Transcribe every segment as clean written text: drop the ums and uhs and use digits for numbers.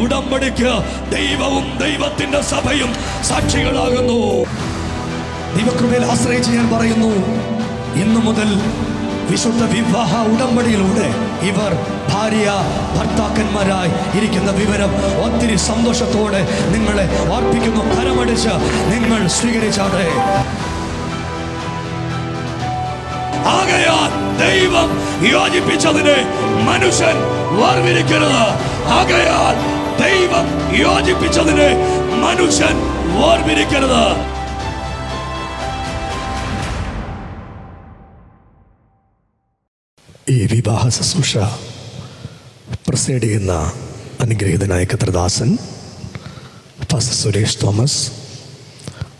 ഉടമ്പടിക്ക് ദൈവവും ദൈവത്തിന്റെ സഭയും സാക്ഷികളാകുന്നു. ദൈവകൃപയിൽ ആശ്രയിച്ച് ഞാൻ പറയുന്നു, ഇന്നു മുതൽ വിശുദ്ധ വിവാഹ ഉടമ്പടിയിലൂടെ ഇവർ ഭാര്യ ഭർത്താക്കന്മാരായി ഇരിക്കുന്ന വിവരം ഒത്തിരി സന്തോഷത്തോടെ നിങ്ങളെ ഓർപ്പിക്കുന്നു. കരമടിച്ച് നിങ്ങൾ സ്വീകരിച്ചാട്ടെ. ആകയാൽ ദൈവം യോജിപ്പിച്ചതിനെ മനുഷ്യൻ വേർപിരിക്കരുത്. ആകയാൽ ദൈവം യോജിപ്പിച്ചതിനെ മനുഷ്യൻ വേർപിരിക്കരുത്. ഈ വിവാഹ ശുശ്രൂഷ പ്രസൈഡ് ചെയ്യുന്ന അനുഗ്രഹീതനായ കർത്തൃദാസൻ ഫാസ്റ്റർ സുരേഷ് തോമസ്,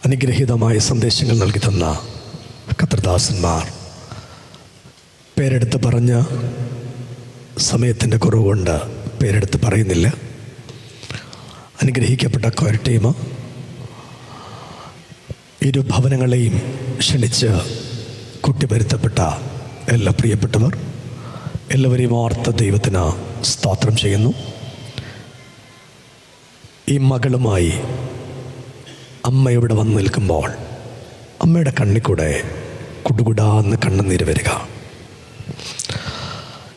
അനുഗ്രഹീതമായ സന്ദേശങ്ങൾ നൽകി തന്ന കർത്തൃദാസന്മാർ, പേരെടുത്ത് പറഞ്ഞ സമയത്തിൻ്റെ കുറവുകൊണ്ട് പേരെടുത്ത് പറയുന്നില്ല, അനുഗ്രഹിക്കപ്പെട്ട കൊയർ ടീം, ഇരു ഭവനങ്ങളെയും ക്ഷണിച്ച് കുട്ടിപരുത്തപ്പെട്ട എല്ലാ പ്രിയപ്പെട്ടവർ, എല്ലാവരെയും ഓർത്ത് ദൈവത്തിന് സ്തോത്രം ചെയ്യുന്നു. ഈ മകളുമായി അമ്മ ഇവിടെ വന്ന് നിൽക്കുമ്പോൾ അമ്മയുടെ കണ്ണിൽ കൂടെ കുടുകുടാന്ന് കണ്ണുനീര് വരിക.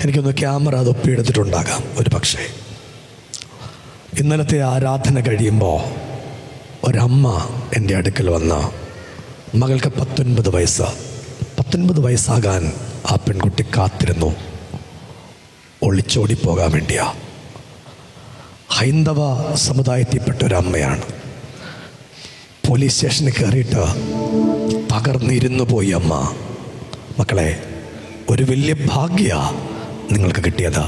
എനിക്കൊന്ന് ക്യാമറ അത് ഒപ്പിയെടുത്തിട്ടുണ്ടാകാം ഒരു പക്ഷേ. ഇന്നലത്തെ ആരാധന കഴിയുമ്പോൾ ഒരമ്മ എൻ്റെ അടുക്കൽ വന്ന് മകൾക്ക് 19 വയസ്സാകാൻ ആ പെൺകുട്ടി കാത്തിരുന്നു. ഒളിച്ചോടിപ്പോകാൻ വേണ്ടിയാ. ഹൈന്ദവ സമുദായത്തിൽപ്പെട്ട ഒരമ്മയാണ്. പോലീസ് സ്റ്റേഷനിൽ കയറിയിട്ട് തകർന്നിരുന്നു പോയി അമ്മ. മക്കളെ, ഒരു വലിയ ഭാഗ്യ നിങ്ങൾക്ക് കിട്ടിയത്.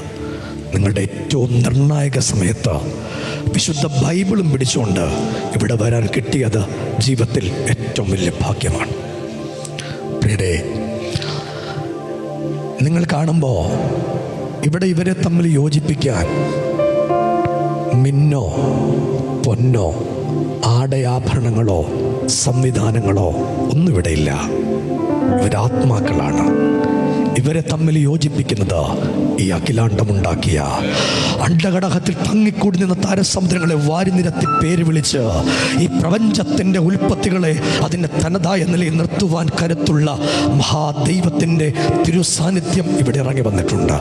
നിങ്ങളുടെ ഏറ്റവും നിർണായക സമയത്ത് വിശുദ്ധ ബൈബിളും പിടിച്ചുകൊണ്ട് ഇവിടെ വരാൻ കിട്ടിയത് ജീവിതത്തിൽ ഏറ്റവും വലിയ ഭാഗ്യമാണ്. പ്രിയരേ, നിങ്ങൾ കാണുമ്പോൾ ഇവിടെ ഇവരെ തമ്മിൽ യോജിപ്പിക്കാൻ മിന്നോ പൊന്നോ ആടയാഭരണങ്ങളോ സംവിധാനങ്ങളോ ഒന്നും ഇവിടെയില്ല. ഇവരാത്മാക്കളാണ്. ഇവരെ തമ്മിൽ യോജിപ്പിക്കുന്നത് ഈ അഖിലാണ്ടമുണ്ടാക്കിയ അണ്ടഘടകത്തിൽ തങ്ങിക്കൂടി നിന്ന താരസമുദ്രങ്ങളെ വാരിനിരത്തി പേര് വിളിച്ച് ഈ പ്രപഞ്ചത്തിൻ്റെ ഉൽപ്പത്തികളെ അതിൻ്റെ തനതായ നിലയിൽ നിർത്തുവാൻ കരുത്തുള്ള മഹാദൈവത്തിൻ്റെ തിരുസാന്നിധ്യം ഇവിടെ ഇറങ്ങി വന്നിട്ടുണ്ട്.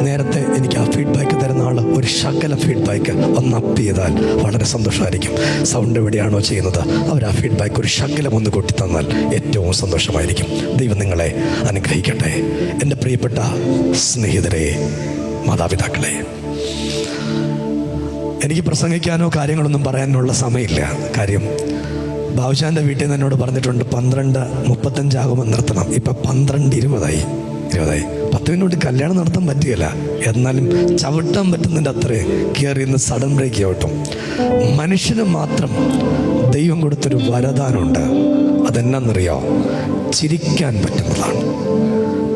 നേരത്തെ എനിക്ക് ആ ഫീഡ്ബാക്ക് തരുന്ന ആൾ ഒരു ശകല ഫീഡ്ബാക്ക് ഒന്ന് അപ്പ് ചെയ്താൽ വളരെ സന്തോഷമായിരിക്കും. സൗണ്ട് എവിടെയാണോ ചെയ്യുന്നത് അവർ ആ ഫീഡ്ബാക്ക് ഒരു ശകലം ഒന്ന് കൊട്ടി തന്നാൽ ഏറ്റവും സന്തോഷമായിരിക്കും. ദൈവം നിങ്ങളെ അനുഗ്രഹിക്കട്ടെ. എൻ്റെ പ്രിയപ്പെട്ട സ്നേഹിതരെ, മാതാപിതാക്കളെ, എനിക്ക് പ്രസംഗിക്കാനോ കാര്യങ്ങളൊന്നും പറയാനുള്ള സമയമില്ല. കാര്യം ബാബുശാൻ്റെ വീട്ടിൽ നിന്ന് എന്നോട് പറഞ്ഞിട്ടുണ്ട് 12:35 നിർത്തണം. ഇപ്പം 12:20 10 മിനിറ്റ് കല്യാണം നടത്താൻ പറ്റുകയില്ല. എന്നാലും ചവിട്ടാൻ പറ്റുന്നതിൻ്റെ അത്രയും കയറി ഇന്ന് സഡൻ ബ്രേക്ക് ചവിട്ടും. മനുഷ്യന് മാത്രം ദൈവം കൊടുത്തൊരു വരദാനമുണ്ട്. അതെന്നറിയോ? ചിരിക്കാൻ പറ്റുന്നതാണ്.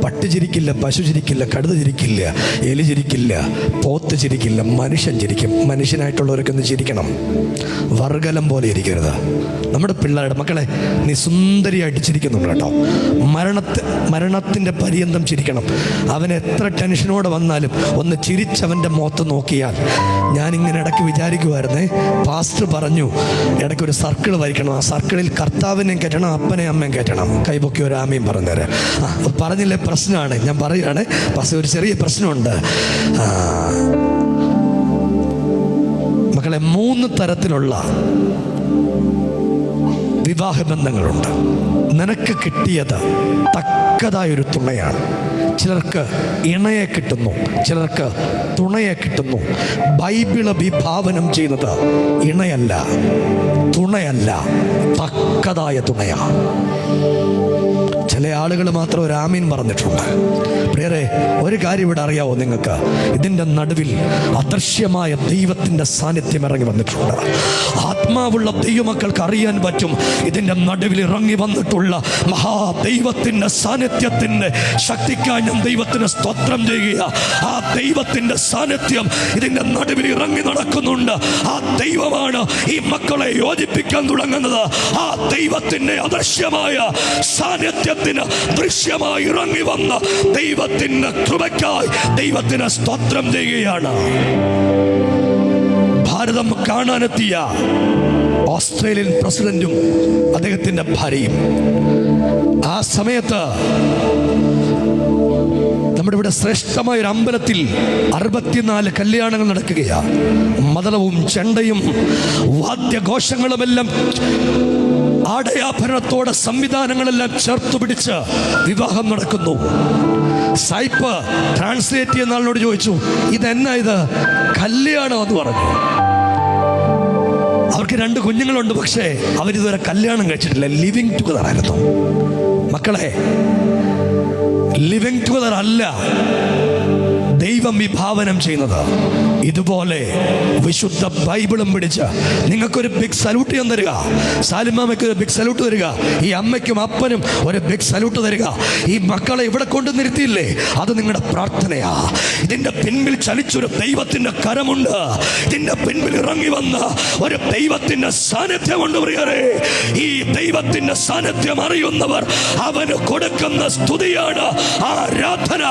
പട്ടി ചിരിക്കില്ല, പശു ചിരിക്കില്ല, കടുത ചിരിക്കില്ല, എലി ചിരിക്കില്ല, പോത്ത് ചിരിക്കില്ല, മനുഷ്യൻ ചിരിക്കും. മനുഷ്യനായിട്ടുള്ളവരൊക്കെ ഒന്ന് ചിരിക്കണം. വർഗലം പോലെ ഇരിക്കരുത്. നമ്മുടെ പിള്ളേരുടെ മക്കളെ, നീ സുന്ദരിയായിട്ട് ചിരിക്കുന്നുണ്ട് കേട്ടോ. മരണത്തിൻ്റെ പര്യന്തം ചിരിക്കണം. അവൻ എത്ര ടെൻഷനോടെ വന്നാലും ഒന്ന് ചിരിച്ചവൻ്റെ മുഖത്ത് നോക്കിയാൽ, ഞാനിങ്ങനെ ഇടയ്ക്ക് വിചാരിക്കുമായിരുന്നേ, പാസ്റ്റർ പറഞ്ഞു ഇടയ്ക്കൊരു സർക്കിൾ വരയ്ക്കണം. ആ സർക്കിളിൽ കർത്താവിനെയും കയറ്റണം, അപ്പനെയും അമ്മയും കയറ്റണം. കൈപൊക്കി ഒരു ആമയും പറഞ്ഞുതരാം. പറഞ്ഞില്ലേ, പ്രശ്നമാണ്. ഞാൻ പറയുകയാണ്, പക്ഷേ ഒരു ചെറിയ പ്രശ്നമുണ്ട്. മക്കളെ, 3 തരത്തിലുള്ള വിവാഹബന്ധങ്ങളുണ്ട്. നിനക്ക് കിട്ടിയത് തക്കതായൊരു തുണയാണ്. ചിലർക്ക് ഇണയെ കിട്ടുന്നു, ചിലർക്ക് തുണയെ കിട്ടുന്നു. ബൈബിള് വിഭാവനം ചെയ്യുന്നത് ഇണയല്ല, തുണയല്ല, തക്കതായ തുണയാണ്. ചില ആളുകൾ മാത്രം ഒരു ആമീൻ പറഞ്ഞിട്ടുണ്ട്. പ്രിയരെ, ഒരു കാര്യം ഇവിടെ അറിയാവോ നിങ്ങൾക്ക്? ഇതിൻ്റെ നടുവിൽ അദൃശ്യമായ ദൈവത്തിൻ്റെ സാന്നിധ്യം ഇറങ്ങി വന്നിട്ടുണ്ട്. ആത്മാവുള്ള ദൈവമക്കൾക്ക് അറിയാൻ പറ്റും. ഇതിൻ്റെ നടുവിൽ ഇറങ്ങി വന്നിട്ടുള്ള മഹാദൈവത്തിൻ്റെ സാന്നിധ്യത്തിൻ്റെ ശക്തിക്കായി ഞാൻ ദൈവത്തിന് സ്തോത്രം ചെയ്യുക. ആ ദൈവത്തിൻ്റെ സാന്നിധ്യം ഇതിൻ്റെ നടുവിൽ ഇറങ്ങി നടക്കുന്നുണ്ട്. ആ ദൈവമാണ് ഈ മക്കളെ യോജിപ്പിക്കാൻ തുടങ്ങുന്നത്. ആ ദൈവത്തിൻ്റെ അദൃശ്യമായ സാന്നിധ്യത്തിന് ദൃശ്യമായി ഇറങ്ങി വന്ന ദൈവത്തിന്റെ കൃപയ്ക്കായി ദൈവത്തിന് സ്തോത്രം ചെയ്യുകയാണ്. ഭാരതം കാണാനെത്തിയ ഓസ്ട്രേലിയൻ പ്രസിഡന്റും അദ്ദേഹത്തിന്റെ ഭാര്യയും. ആ സമയത്ത് നമ്മുടെ ഇവിടെ ശ്രേഷ്ഠമായ ഒരു അമ്പലത്തിൽ 64 കല്യാണങ്ങൾ നടക്കുകയാണ്. മദളവും ചെണ്ടയും വാദ്യഘോഷങ്ങളുമെല്ലാം ആടയാഭരണത്തോടെ സംവിധാനങ്ങളെല്ലാം ചേർത്തു പിടിച്ച് വിവാഹം നടക്കുന്നു. സായിപ്പ് ട്രാൻസ്ലേറ്റ് ചെയ്യുന്ന ആളിനോട് ചോദിച്ചു, ഇതെന്നാ ഇത്, കല്യാണം എന്ന് പറഞ്ഞു. അവർക്ക് 2 കുഞ്ഞുങ്ങളുണ്ട്, പക്ഷേ അവരിതുവരെ കല്യാണം കഴിച്ചിട്ടില്ല. ലിവിങ് ടുഗദർ ആയിരുന്നു. മക്കളെ, ലിവിങ് ടുഗദർ അല്ല ദൈവം വിഭാവനം ചെയ്യുന്നത്. ഇതുപോലെ വിശുദ്ധ ബൈബിളും പിടിച്ച് നിങ്ങൾക്കൊരു ബിഗ് സല്യൂട്ട് ചെയ്യാൻ തരിക. സാലിമാമയ്ക്ക് ഒരു ബിഗ് സല്യൂട്ട് തരിക. ഈ അമ്മയ്ക്കും അപ്പനും ഒരു ബിഗ് സല്യൂട്ട് തരിക. ഈ മക്കളെ ഇവിടെ കൊണ്ടു നിർത്തിയില്ലേ, അത് നിങ്ങളുടെ പ്രാർത്ഥനയാ. ഇതിന്റെ പിൻപിൽ ചലിച്ചൊരു ദൈവത്തിന്റെ കരമുണ്ട്. ഇതിന്റെ പിൻപിൽ ഇറങ്ങി വന്ന ഒരു ദൈവത്തിന്റെ സാന്നിധ്യമുണ്ട്. പ്രിയരേ, ഈ ദൈവത്തിന്റെ സാന്നിധ്യം അറിയുന്നവർ അവന് കൊടുക്കുന്ന സ്തുതിയാണ് ആരാധന.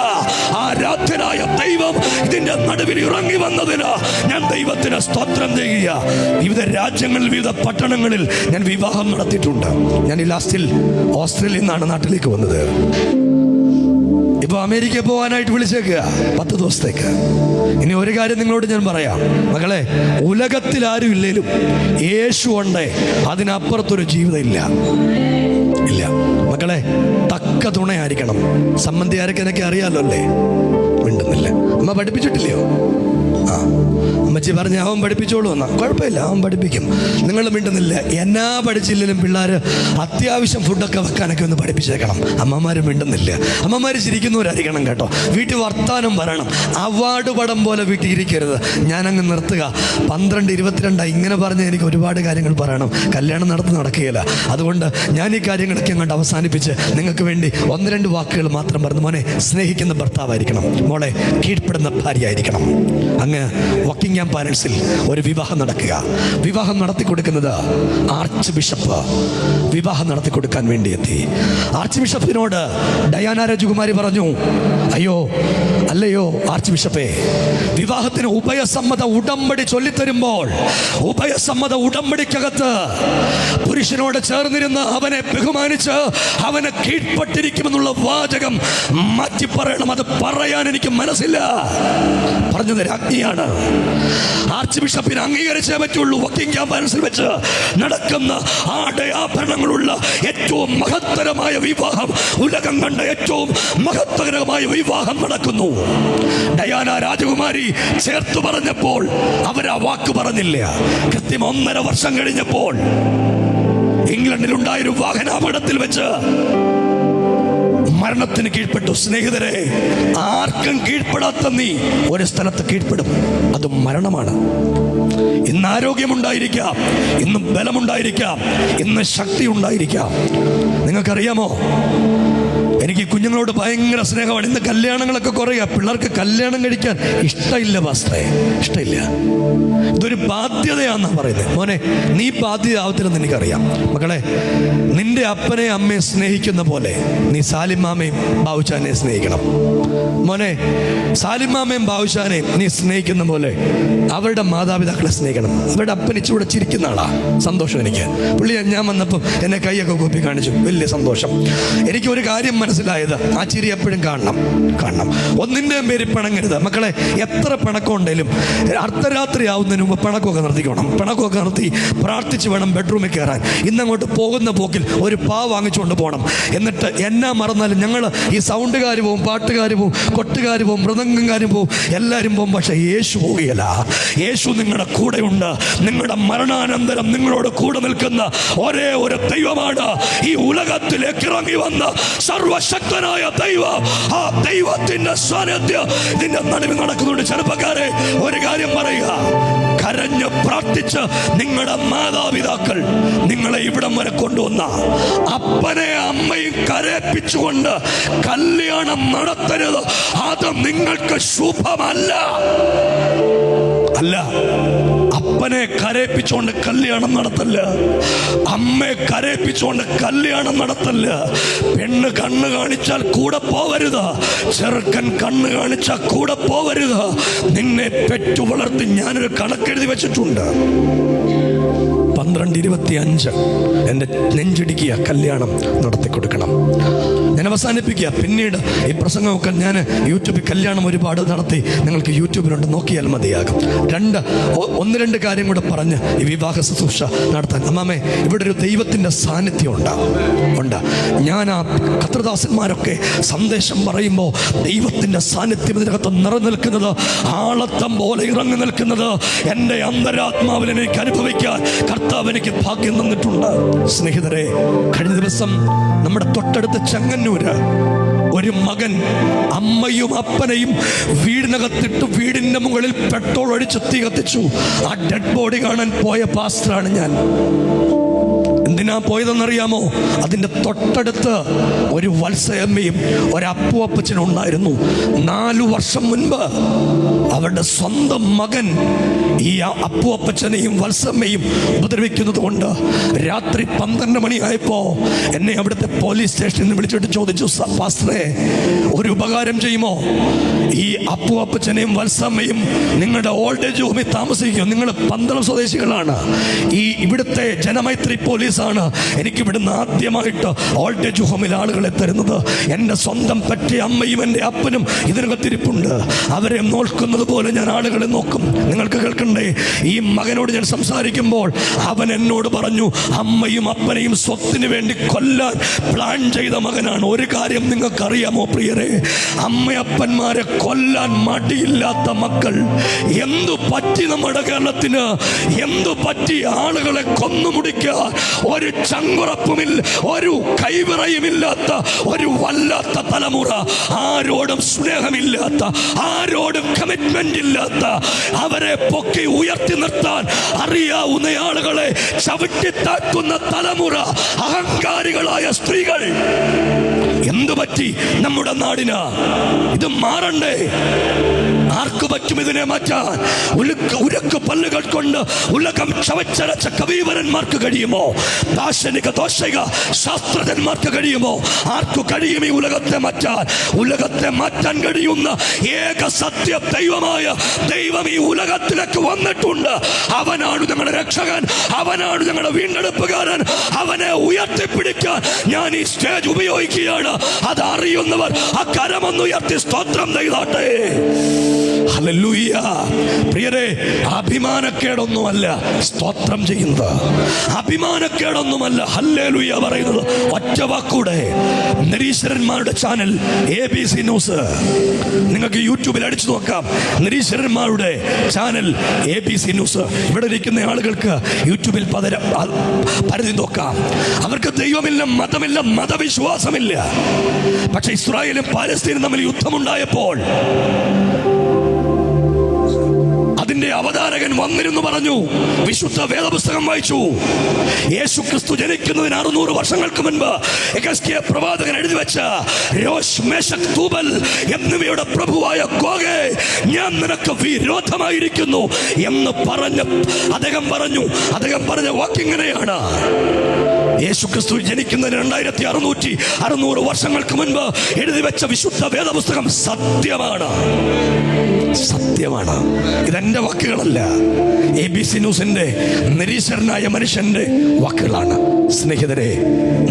ആരാധനായ ദൈവം ഇതിന്റെ നടുവിൽ ഇറങ്ങി വന്നതിന് ഞാൻ ദൈവത്തിന് സ്തോത്രം ചെയ്യുക. വിവിധ രാജ്യങ്ങളിൽ, വിവിധ പട്ടണങ്ങളിൽ ഞാൻ വിവാഹം നടത്തിയിട്ടുണ്ട്. ഞാൻ ഈ ലാസ്റ്റിൽ ഓസ്ട്രേലിയയിൽ നിന്നാണ് നാട്ടിലേക്ക് വന്നത്. ഇപ്പൊ അമേരിക്ക പോകാനായിട്ട് വിളിച്ചേക്കുക 10 ദിവസത്തേക്ക്. ഇനി ഒരു കാര്യം നിങ്ങളോട് ഞാൻ പറയാം, മകളെ, ഉലകത്തിൽ ആരും ഇല്ലേലും യേശു ഉണ്ടേ അതിനപ്പുറത്തൊരു ജീവിതം ഇല്ല. മക്കളെ, തക്ക തുണയായിരിക്കണം. സംബന്ധി ആരൊക്കെ അറിയാലോ അല്ലേ? മിണ്ടുന്നില്ല. അമ്മ പഠിപ്പിച്ചിട്ടില്ലയോ? അമ്മച്ചി പറഞ്ഞ അവൻ പഠിപ്പിച്ചോളൂ എന്നാ. കുഴപ്പമില്ല, അവൻ പഠിപ്പിക്കും. നിങ്ങൾ മിണ്ടുന്നില്ല. എന്നാ പഠിച്ചില്ലെങ്കിലും പിള്ളേർ അത്യാവശ്യം ഫുഡൊക്കെ വെക്കാനൊക്കെ ഒന്ന് പഠിപ്പിച്ചേക്കണം. അമ്മമാർ മിണ്ടുന്നില്ല. അമ്മമാർ ചിരിക്കുന്നവരായിരിക്കണം കേട്ടോ. വീട്ടിൽ വർത്താനം പറയണം. അവാർഡ് പടം പോലെ വീട്ടിൽ ഇരിക്കരുത്. ഞാനങ്ങ് നിർത്തുക. 12, 22 ഇങ്ങനെ പറഞ്ഞ് എനിക്ക് ഒരുപാട് കാര്യങ്ങൾ പറയണം. കല്യാണം നടക്കുകയില്ല. അതുകൊണ്ട് ഞാൻ ഈ കാര്യങ്ങളൊക്കെ അങ്ങോട്ട് അവസാനിപ്പിച്ച് നിങ്ങൾക്ക് വേണ്ടി 1-2 വാക്കുകൾ മാത്രം പറഞ്ഞു. മോനെ, സ്നേഹിക്കുന്ന ഭർത്താവായിരിക്കണം. മോളെ, കീഴ്പ്പെടുന്ന ഭാര്യയായിരിക്കണം. അങ്ങ് വക്കിംഗ്ഹാം പാലസിൽ ഒരു വിവാഹം നടക്കുക. വിവാഹം നടത്തി കൊടുക്കുന്നത് ആർച്ച് ബിഷപ്പ് വിവാഹം നടത്തി കൊടുക്കാൻ വേണ്ടി എത്തി. ആർച്ച് ബിഷപ്പിനോട് ഡയാന രാജകുമാരി പറഞ്ഞു, അല്ലയോ ആർച്ച് ബിഷപ്പേ, വിവാഹത്തിന് ഉഭയസമ്മത ഉടമ്പടി ചൊല്ലിത്തരുമ്പോൾ ഉഭയസമ്മത ഉടമ്പടിക്കകത്ത് പുരുഷനോട് ചേർന്നിരുന്ന് അവനെ ബഹുമാനിച്ച് അവനെ കീഴ്പ്പെട്ടിരിക്കുമെന്നുള്ള വാചകം മാറ്റി പറയണം. അത് പറയാൻ എനിക്ക് മനസ്സില്ല. പറഞ്ഞത് രാജ്ഞിയാണ്. ആർച്ച് ബിഷപ്പിനെ അംഗീകരിച്ചേ പറ്റുള്ളൂ. വക്കിംഗ്ഹാം പാലസിൽ വെച്ച് നടക്കുന്ന ആടയാഭരണങ്ങളുള്ള ഏറ്റവും മഹത്തരമായ വിവാഹം, ഉലകം കണ്ട ഏറ്റവും മഹത്തരമായ വിവാഹം നടക്കുന്നു. ഡയാന രാജകുമാരി ചേർത്ത് പറഞ്ഞപ്പോൾ അവരാ വാക്ക് പറഞ്ഞില്ല. കൃത്യം 1.5 വർഷം കഴിഞ്ഞപ്പോൾ ഇംഗ്ലണ്ടിലുണ്ടായൊരു വാഹനാപകടത്തിൽ വെച്ച് മരണത്തിന് കീഴ്പ്പെട്ടു. സ്നേഹിതരെ, ആർക്കും കീഴ്പ്പെടാത്ത നീ ഒരു സ്ഥലത്ത് കീഴ്പ്പെടും. അത് മരണമാണ്. ഇന്ന് ആരോഗ്യമുണ്ടായിരിക്കാം, ഇന്ന് ബലമുണ്ടായിരിക്കാം, ഇന്ന് ശക്തി ഉണ്ടായിരിക്കാം. നിങ്ങൾക്കറിയാമോ, എനിക്ക് കുഞ്ഞുങ്ങളോട് ഭയങ്കര സ്നേഹമാണ്. ഇന്ന് കല്യാണങ്ങളൊക്കെ കുറയുക. പിള്ളേർക്ക് കല്യാണം കഴിക്കാൻ ഇഷ്ടമില്ല പാസ്റ്ററേ, ഇഷ്ടമില്ല. ഇതൊരു ബാധ്യതയാണെന്നാണ് പറയുന്നത്. മോനെ, നീ ബാധ്യത ആവത്തില്ലെന്ന് എനിക്കറിയാം. മക്കളെ, നിന്റെ അപ്പനെ അമ്മയെ സ്നേഹിക്കുന്ന പോലെ നീ സാലിമാമയും ബാവുച്ചാനെയും സ്നേഹിക്കണം. മോനെ, സാലിമാമയും ബാവുച്ചാനെയും നീ സ്നേഹിക്കുന്ന പോലെ അവരുടെ മാതാപിതാക്കളെ സ്നേഹിക്കണം. അവരുടെ അപ്പൻ ഇച്ചിലൂടെ ചിരിക്കുന്ന ആളാ. സന്തോഷം എനിക്ക്. പുള്ളി ഞാൻ വന്നപ്പം എന്നെ കൈയൊക്കെ കൂപ്പി കാണിച്ചു. വലിയ സന്തോഷം. എനിക്ക് ഒരു കാര്യം മനസ്സിലായത്, ആ ചിരി എപ്പോഴും കാണണം. ഒന്നിൻ്റെയും പേര് പിണങ്ങരുത്. മക്കളെ, എത്ര പിണക്കം ഉണ്ടെങ്കിലും അർദ്ധരാത്രി ആവുന്നതിന് മുമ്പ് പിണക്കമൊക്കെ നിർത്തിക്കണം. പിണക്കമൊക്കെ നിർത്തി പ്രാർത്ഥിച്ച് വേണം ബെഡ്റൂമിൽ കയറാൻ. ഇന്നങ്ങോട്ട് പോകുന്ന പോക്കിൽ ഒരു പാ വാങ്ങിച്ചുകൊണ്ട് പോകണം. എന്നിട്ട് എന്നാ മറന്നാലും ഞങ്ങൾ ഈ സൗണ്ടുകാർ പോവും, പാട്ടുകാർ പോവും, കൊട്ടുകാർ പോവും, മൃദംഗംകാർ പോവും, എല്ലാവരും പോവും. പക്ഷേ യേശു പോവുകയില്ല. യേശു നിങ്ങളുടെ കൂടെയുണ്ട്. നിങ്ങളുടെ മരണാനന്തരം നിങ്ങളോട് കൂടെ നിൽക്കുന്ന ഒരേ ഒരു ദൈവമാണ്. ഈ ഉലകത്തിലേക്ക് ഇറങ്ങി വന്ന സർവശക്തനായ ദൈവം. ആ ദൈവത്തിന്റെ സാന്നിധ്യം ഇതിന്റെ നടുവിൽ നടക്കുന്നുണ്ട്. ചെറുപ്പക്കാരെ, ഒരു കാര്യം പറയുക, കരഞ്ഞ് പ്രാർത്ഥിച്ച് നിങ്ങളുടെ മാതാപിതാക്കൾ നിങ്ങളെ ഇവിടം വരെ കൊണ്ടുവന്ന അപ്പനെ അമ്മയും കരയിപ്പിച്ചുകൊണ്ട് കല്യാണം നടത്തരുത്. അത് നിങ്ങൾക്ക് ശുഭമല്ല. അപ്പനെ കരയിപ്പിച്ചുകൊണ്ട് കല്യാണം നടത്തല്ല, അമ്മയെ കരയിപ്പിച്ചുകൊണ്ട് കല്യാണം നടത്തല്ല. പെണ്ണ് കണ്ണ് കാണിച്ചാൽ കൂടെ പോവരുത്, ചെറുക്കൻ കണ്ണ് കാണിച്ചാൽ കൂടെ പോവരുത്. നിന്നെ പെറ്റു വളർത്തി ഞാനൊരു കണക്കെഴുതി വെച്ചിട്ടുണ്ട്. 12:25 എൻ്റെ നെഞ്ചിടിക്കുക, കല്യാണം നടത്തി കൊടുക്കണം. ഞാൻ അവസാനിപ്പിക്കുക. പിന്നീട് ഈ പ്രസംഗമൊക്കെ ഞാൻ യൂട്യൂബിൽ കല്യാണം ഒരുപാട് നടത്തി, നിങ്ങൾക്ക് യൂട്യൂബിലുണ്ട്, നോക്കിയാൽ മതിയാകും. ഒന്ന് രണ്ട് കാര്യം കൂടെ പറഞ്ഞ് ഈ വിവാഹ ശുശ്രൂഷ നടത്താൻ. അമ്മാമേ, ഇവിടെ ഒരു ദൈവത്തിൻ്റെ സാന്നിധ്യം ഉണ്ട്. ഞാൻ ആ കർത്തൃദാസന്മാരൊക്കെ സന്ദേശം പറയുമ്പോൾ ദൈവത്തിൻ്റെ സാന്നിധ്യം ഇതിനകത്ത് നിറനിൽക്കുന്നത്, ആളത്തം പോലെ ഇറങ്ങി നിൽക്കുന്നത് എൻ്റെ അന്തരാത്മാവിൽ എനിക്ക് അനുഭവിക്കാൻ കർത്താവ് എനിക്ക് ഭാഗ്യം തന്നിട്ടുണ്ട്. സ്നേഹിതരെ, കഴിഞ്ഞ ദിവസം നമ്മുടെ തൊട്ടടുത്ത ചെങ്ങന്നൂര് ഒരു മകൻ അമ്മയും അപ്പനെയും വീടിനകത്തിട്ട് വീടിന്റെ മുകളിൽ പെട്രോൾ ഒഴിച്ച് തീ കത്തിച്ചു. ആ ഡെഡ് ബോഡി കാണാൻ പോയ പാസ്റ്ററാണ് ഞാൻ. എന്തിനാ പോയതെന്നറിയാമോ? അതിൻ്റെ തൊട്ടടുത്ത് ഒരു വത്സയമ്മയും ഒരു അപ്പുവപ്പച്ചനും ഉണ്ടായിരുന്നു. 4 വർഷം മുൻപ് അവരുടെ സ്വന്തം മകൻ ഈ അപ്പുവപ്പച്ചനെയും വത്സമ്മയും ഉപദ്രവിക്കുന്നത് കൊണ്ട് രാത്രി 12 മണിയായപ്പോ എന്നെ അവിടുത്തെ പോലീസ് സ്റ്റേഷനിൽ വിളിച്ചിട്ട് ചോദിച്ചു, പാസ്റ്ററെ, ഒരു ഉപകാരം ചെയ്യുമോ? ഈ അപ്പുവപ്പച്ചനെയും വത്സമ്മയും നിങ്ങളുടെ ഓൾഡ് ഏജ് ഹോമിൽ താമസിക്കും. നിങ്ങൾ പന്തളം സ്വദേശികളാണ്. ഇവിടുത്തെ ജനമൈത്രി പോലീസാണ് എനിക്ക് ഇവിടുന്ന് ആദ്യമായിട്ട് ഓൾഡ് ഏജ് ഹോമിൽ ആളുകളെ തരുന്നത്. എൻ്റെ സ്വന്തം പറ്റിയ അമ്മയും എൻ്റെ അപ്പനും ഇതിനകത്തിരിപ്പുണ്ട്. അവരെ നോക്കുന്നത് പോലെ ഞാൻ ആളുകളെ നോക്കും. നിങ്ങൾക്ക് കേൾക്കണ്ടേ? ഈ മകനോട് ഞാൻ സംസാരിക്കുമ്പോൾ അവൻ എന്നോട് പറഞ്ഞു, അമ്മയും അപ്പനെയും സ്വത്തിന് വേണ്ടി കൊല്ലാൻ പ്ലാൻ ചെയ്ത മകനാണ്. ഒരു കാര്യം നിങ്ങൾക്കറിയാമോ പ്രിയരെ? അമ്മയപ്പന്മാരെ കൊല്ലാൻ മടിയില്ലാത്ത മക്കൾ. എന്തു പറ്റി നമ്മുടെ കേരളത്തിന്? എന്തു പറ്റി ആളുകളെ കൊന്നുമുടിക്കാൻ? ഒരു ചങ്കുറപ്പുമില്ല, ഒരു കൈവിറയുമില്ലാത്ത ഒരു വല്ലാത്ത തലമുറ. ആരോടും സ്നേഹമില്ലാത്ത, ആരോടും കമ്മിറ്റ്മെന്റ് ഇല്ലാത്ത, അവരെ പൊക്കി ഉയർത്തി നിർത്താൻ അറിയാവുന്ന ആളുകളെ ചവിട്ടിത്താക്കുന്ന തലമുറ, അഹങ്കാരികളായ സ്ത്രീകൾ. എന്തു പറ്റി നമ്മുടെ നാടിന്? ഇത് മാറണ്ടേ? ആർക്ക് പറ്റും ഇതിനെ മാറ്റാൻ? ഉരക്ക് പല്ലുകൾ കൊണ്ട് ഉലകം ചവച്ചരച്ച കവീവരന്മാർക്ക് കഴിയുമോ? ദാർശനിക ദോഷിക ശാസ്ത്രജ്ഞന്മാർക്ക് കഴിയുമോ? ആർക്കു കഴിയും ഈ ഉലകത്തെ മാറ്റാൻ? ഉലകത്തെ മാറ്റാൻ കഴിയുന്ന ഏക സത്യ ദൈവമായ ദൈവം ഈ ഉലകത്തിലേക്ക് വന്നിട്ടുണ്ട്. അവനാണ് ഞങ്ങളുടെ രക്ഷകൻ, അവനാണ് ഞങ്ങളുടെ വീണ്ടെടുപ്പുകാരൻ. അവനെ ഉയർത്തിപ്പിടിക്കാൻ ഞാൻ ഈ സ്റ്റേജ് ഉപയോഗിക്കുകയാണ്. അതറിയുന്നവർ ആ കരമൊന്നുയർത്തി സ്തോത്രം ചെയ്താട്ടെ. ഹല്ലേലൂയ. പ്രിയരെ, അഭിമാനക്കേടൊന്നുമല്ല സ്തോത്രം ചെയ്യുന്നത്, അഭിമാനക്കേടൊന്നുമല്ല ഹല്ലേലൂയ പറയുന്നത്. ഒറ്റ വാക്കൂടെ നിരീശ്വരന്മാരുടെ ചാനൽ ABC ന്യൂസ് നിങ്ങൾക്ക് യൂട്യൂബിൽ അടിച്ചു നോക്കാം. നിരീശ്വരന്മാരുടെ ചാനൽ ABC ന്യൂസ്. ഇവിടെ ഇരിക്കുന്ന ആളുകൾക്ക് യൂട്യൂബിൽ പരിധി നോക്കാം. അവർക്ക് ദൈവമില്ല, മതമില്ല, മതവിശ്വാസമില്ല. പക്ഷെ ഇസ്രായേലും പാലസ്തീനും തമ്മിൽ യുദ്ധമുണ്ടായപ്പോൾ അതിന്റെ അവതാരകൻ വന്നിരുന്നു പറഞ്ഞു, വിശുദ്ധ വേദപുസ്തകം വായിച്ചു. യേശു ക്രിസ്തു ജനിക്കുന്നതിന് 600 വർഷങ്ങൾക്ക് മുൻപ് യെഹെസ്കേൽ പ്രവാചകൻ എഴുതി വെച്ച രോഷ്, മേശക്, തൂബൽ എന്നിവയുടെ പ്രഭുവായ ഗോഗേ, ഞാൻ നിനക്ക് വിരോധമായിരിക്കുന്നു എന്ന് അദ്ദേഹം പറഞ്ഞ വാക്കിങ്ങനെയാണ്. യേശു ക്രിസ്തു ജനിക്കുന്നതിന് 2600 വർഷങ്ങൾക്ക് മുൻപ് എഴുതി വെച്ച വിശുദ്ധ വേദപുസ്തകം സത്യമാണ്. ഇതെന്റെ വാക്കുകളല്ല, ABC ന്യൂസിന്റെ നിരീശ്വരനായ മനുഷ്യന്റെ വാക്കുകളാണ്. സ്നേഹിതരെ,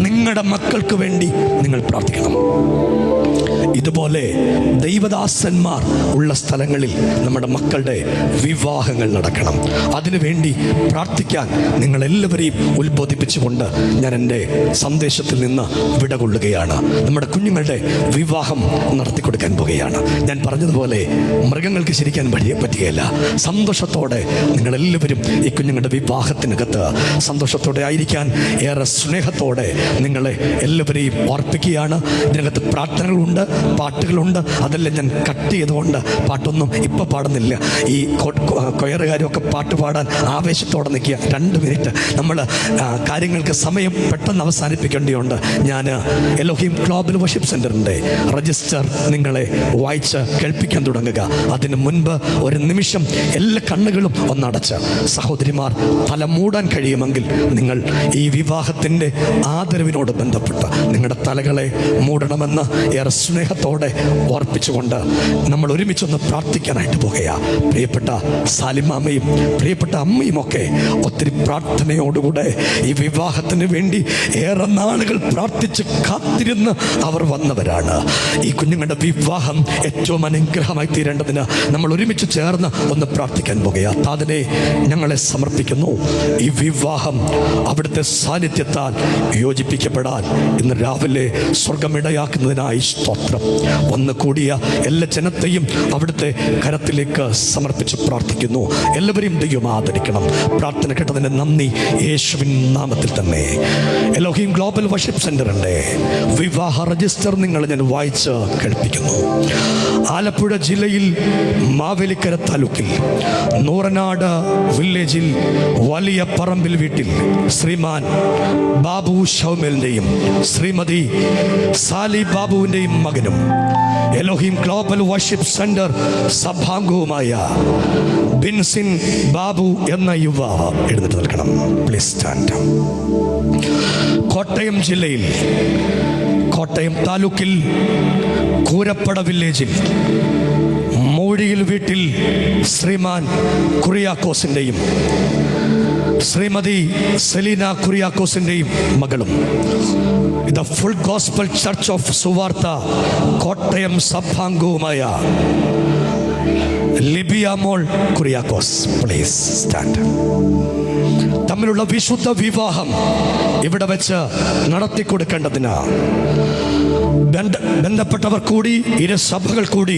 നിങ്ങളുടെ മക്കൾക്ക് വേണ്ടി നിങ്ങൾ പ്രാർത്ഥിക്കണം. ഇതുപോലെ ദൈവദാസന്മാർ ഉള്ള സ്ഥലങ്ങളിൽ നമ്മുടെ മക്കളുടെ വിവാഹങ്ങൾ നടക്കണം. അതിനുവേണ്ടി പ്രാർത്ഥിക്കാൻ നിങ്ങളെല്ലാവരെയും ഉത്ബോധിപ്പിച്ചുകൊണ്ട് ഞാൻ എൻ്റെ സന്ദേശത്തിൽ നിന്ന് വിടകൊള്ളുകയാണ്. നമ്മുടെ കുഞ്ഞുങ്ങളുടെ വിവാഹം നടത്തിക്കൊടുക്കാൻ പോകുകയാണ്. ഞാൻ പറഞ്ഞതുപോലെ മൃഗങ്ങൾക്ക് ശരിക്കാൻ പറ്റുകയില്ല. സന്തോഷത്തോടെ നിങ്ങളെല്ലാവരും ഈ കുഞ്ഞുങ്ങളുടെ വിവാഹത്തിനകത്ത് സന്തോഷത്തോടെ ആയിരിക്കാൻ ഏറെ സ്നേഹത്തോടെ നിങ്ങളെ എല്ലാവരെയും ഓർപ്പിക്കുകയാണ്. ഇതിനകത്ത് പ്രാർത്ഥനകളുണ്ട്, പാട്ടുകളുണ്ട്, അതെല്ലാം ഞാൻ കട്ട് ചെയ്തുകൊണ്ട് പാട്ടൊന്നും ഇപ്പം പാടുന്നില്ല. ഈ കൊയറുകാരൊക്കെ പാട്ട് പാടാൻ ആവേശത്തോടെ നിൽക്കുക. 2 മിനിറ്റ് നമ്മൾ കാര്യങ്ങൾക്ക് സമയം പെട്ടെന്ന് അവസാനിപ്പിക്കേണ്ടതുണ്ട്. ഞാൻ എലോഹീം ഗ്ലോബൽ വർഷിപ്പ് സെൻ്ററിൻ്റെ രജിസ്റ്റർ നിങ്ങളെ വായിച്ച് കേൾപ്പിക്കാൻ തുടങ്ങുക. അതിന് മുൻപ് ഒരു നിമിഷം എല്ലാ കണ്ണുകളും ഒന്നടച്ച് സഹോദരിമാർ തല മൂടാൻ കഴിയുമെങ്കിൽ നിങ്ങൾ ഈ വിവാഹത്തിൻ്റെ ആദരവിനോട് ബന്ധപ്പെട്ട് നിങ്ങളുടെ തലകളെ മൂടണമെന്ന് ഏറെ സ്നേഹത്തോടെ ഓർപ്പിച്ചുകൊണ്ട് നമ്മൾ ഒരുമിച്ചൊന്ന് പ്രാർത്ഥിക്കാനായിട്ട് പോകുകയാണ്. പ്രിയപ്പെട്ട സാലിമാമ്മയും പ്രിയപ്പെട്ട അമ്മയും ഒക്കെ ഒത്തിരി പ്രാർത്ഥനയോടുകൂടെ ഈ വിവാഹത്തിന് വേണ്ടി ഏറെ നാളുകൾ പ്രാർത്ഥിച്ച് കാത്തിരുന്ന് അവർ വന്നവരാണ്. ഈ കുഞ്ഞുങ്ങളുടെ വിവാഹം ഏറ്റവും അനുഗ്രഹമായി തീരേണ്ടതിന് നമ്മൾ ഒരുമിച്ച് ചേർന്ന് ഒന്ന് പ്രാർത്ഥിക്കാൻ പോകുകയാണ്. താതനെ, ഞങ്ങളെ സമർപ്പിക്കുന്നു. ഈ വിവാഹം അവിടുത്തെ സാന്നിധ്യത്താൽ യോജിപ്പിക്കപ്പെടാൻ ഇന്ന് രാവിലെ സ്വർഗമിടയാക്കുന്നതിനായി സ്തോത്രം. വന്നു കൂടിയ എല്ലാ ജനത്തെയും അവിടുത്തെ കരത്തിലേക്ക് സമർപ്പിച്ച് പ്രാർത്ഥിക്കുന്നു. എല്ലാവരെയും ദൈവം ആദരിക്കണം. പ്രാർത്ഥന കേട്ടതിന് നന്ദി, യേശുവിൻ നാമത്തിൽ തന്നെ. എലോഹീം ഗ്ലോബൽ വർഷിപ്പ് സെൻ്ററിൻ്റെ വിവാഹ രജിസ്റ്റർ നിങ്ങളെ ഞാൻ വായിച്ച് കേൾപ്പിക്കുന്നു. ആലപ്പുഴ ജില്ലയിൽ മാവേലിക്കര താലൂക്കിൽ നൂറനാട് വില്ലേജിൽ വലിയ പറമ്പിൽ വീട്ടിൽ ശ്രീമാൻ ബാബു ഷൗമേലിൻ്റെയും ശ്രീമതി സാലി ബാബുവിൻ്റെയും മകനും Elohim global worship centre സഭാംഗവുമായ ബിൻസിൻ Babu എന്ന യുവാവ് എഴുന്നേറ്റ് നിൽക്കണം. Please stand. കോട്ടയം ജില്ലയിൽ കോട്ടയം താലൂക്കിൽ കൂരപ്പട വില്ലേജിൽ മൂഴിയിൽ വീട്ടിൽ ശ്രീമാൻ കുറിയാക്കോസിൻ്റെയും ശ്രീമതി സെലീന കുറിയാക്കോസിൻ്റെയും മകളും the full gospel church of സുവാർത്ത കോട്ടയം സഭാംഗവുമായ ലിബിയ മോൾ കുറിയാക്കോസ്. Please stand. തമ്മിലുള്ള വിശുദ്ധ വിവാഹം ഇവിടെ വെച്ച് നടത്തിക്കൊടുക്കേണ്ടതിന് ബന്ധപ്പെട്ടവർ കൂടി ഇരു സഭകൾ കൂടി